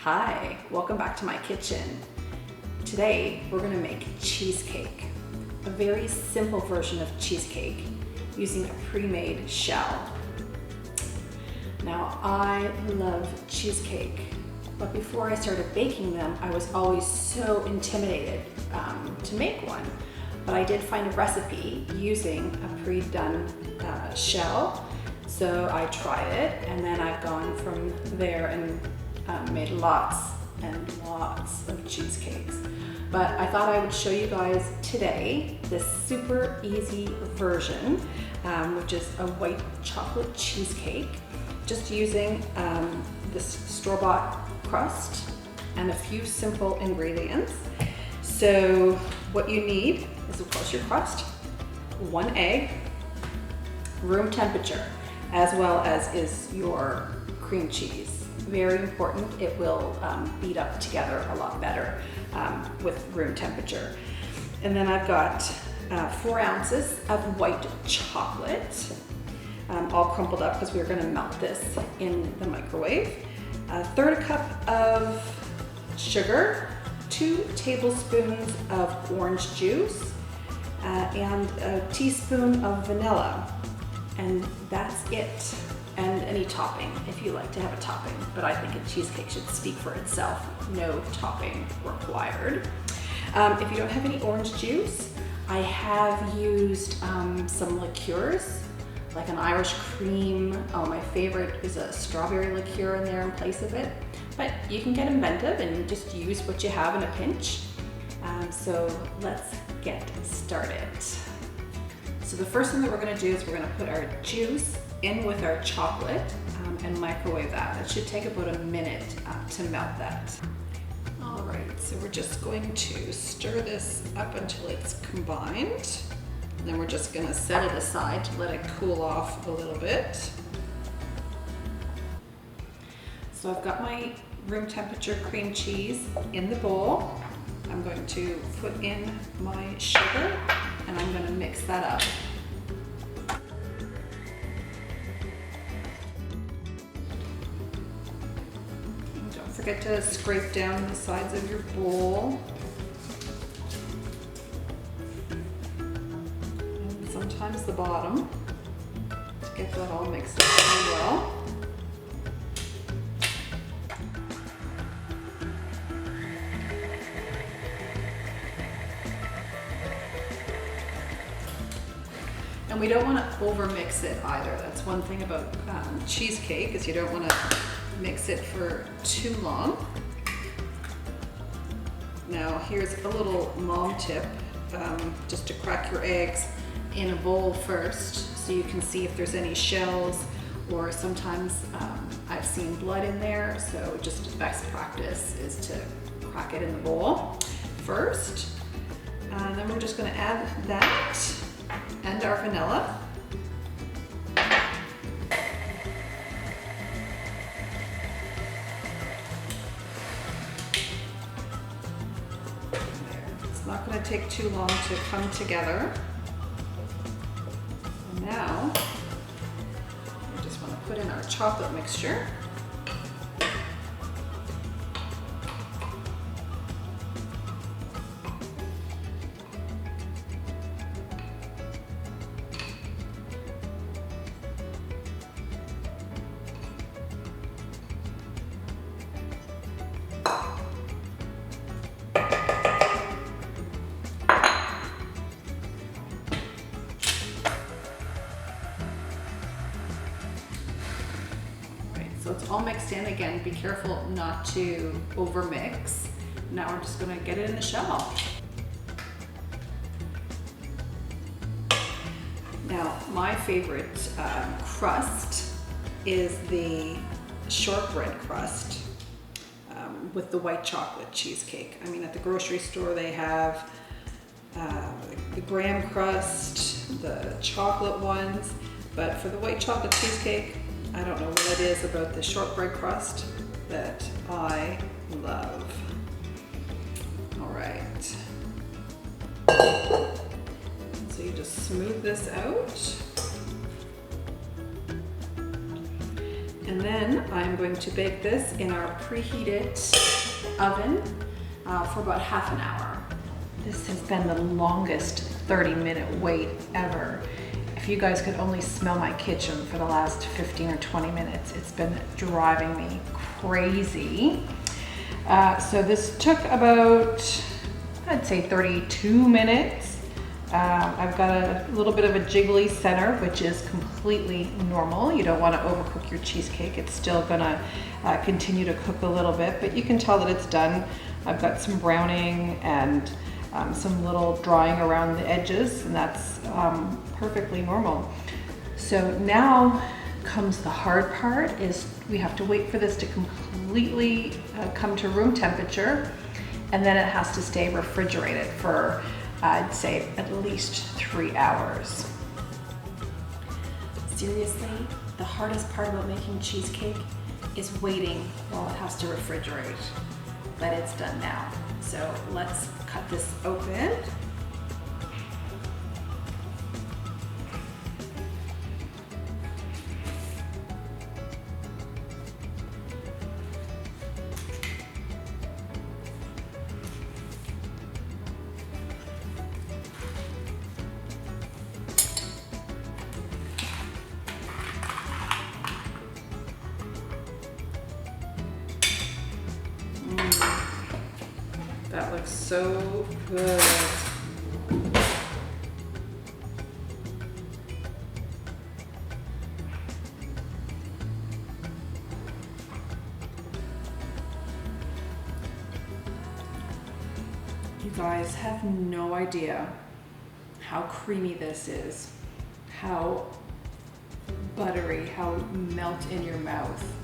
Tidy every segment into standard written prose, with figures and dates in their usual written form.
Hi, welcome back to my kitchen. Today we're going to make cheesecake, a very simple version of cheesecake using a pre-made shell. Now I love cheesecake, but before I started baking them I was always so intimidated to make one. But I did find a recipe using a pre-done shell, so I tried it and then I've gone from there and made lots and lots of cheesecakes. But I thought I would show you guys today this super easy version, which is a white chocolate cheesecake, just using this store-bought crust and a few simple ingredients. So what you need is, of course, your crust, 1 egg, room temperature, as well as is your cream cheese. Very important, it will beat up together a lot better with room temperature. And then I've got 4 ounces of white chocolate, all crumpled up because we're going to melt this in the microwave. 1/3 cup of sugar, 2 tablespoons of orange juice, and a teaspoon of vanilla. And that's it. And any topping, if you like to have a topping. But I think a cheesecake should speak for itself. No topping required. If you don't have any orange juice, I have used some liqueurs, like an Irish cream. Oh, my favorite is a strawberry liqueur in there in place of it. But you can get inventive and just use what you have in a pinch. So let's get started. So the first thing that we're gonna do is we're gonna put our juice in with our chocolate and microwave that. It should take about a minute to melt that. All right, so we're just going to stir this up until it's combined. And then we're just gonna set it aside to let it cool off a little bit. So I've got my room temperature cream cheese in the bowl. I'm going to put in my sugar and I'm gonna mix that up. Don't forget to scrape down the sides of your bowl. And sometimes the bottom, to get that all mixed up really well. And we don't want to over mix it either. That's one thing about cheesecake, is you don't want to mix it for too long. Now here's a little mom tip, just to crack your eggs in a bowl first so you can see if there's any shells, or sometimes I've seen blood in there, so just best practice is to crack it in the bowl first. Then we're just going to add that and our vanilla. It's not going to take too long to come together. And now we just want to put in our chocolate mixture. So it's all mixed in. Again, be careful not to over mix. Now we're just gonna get it in the shell. Now, my favorite crust is the shortbread crust with the white chocolate cheesecake. I mean, at the grocery store they have the graham crust, the chocolate ones, but for the white chocolate cheesecake, I don't know what it is about the shortbread crust that I love. All right. So you just smooth this out. And then I'm going to bake this in our preheated oven for about half an hour. This has been the longest 30-minute wait ever. If you guys could only smell my kitchen for the last 15 or 20 minutes, it's been driving me crazy. So this took about, I'd say 32 minutes. I've got a little bit of a jiggly center, which is completely normal. You don't want to overcook your cheesecake. It's still gonna continue to cook a little bit, but you can tell that it's done. I've got some browning and some little drying around the edges, and that's perfectly normal. So now comes the hard part, is we have to wait for this to completely come to room temperature, and then it has to stay refrigerated for I'd say at least 3 hours. Seriously, the hardest part about making cheesecake is waiting while it has to refrigerate. But it's done now. So let's cut this open. That looks so good. You guys have no idea how creamy this is, how buttery, how melt in your mouth.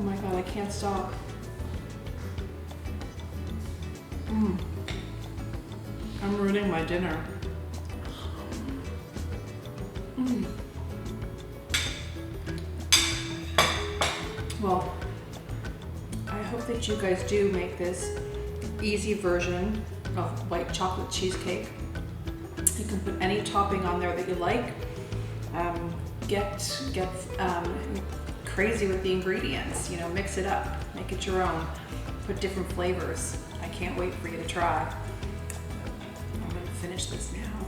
Oh my God, I can't stop. I'm ruining my dinner. Well, I hope that you guys do make this easy version of white chocolate cheesecake. You can put any topping on there that you like. Get crazy with the ingredients, you know, mix it up, make it your own, put different flavors. I can't wait for you to try. I'm gonna finish this now.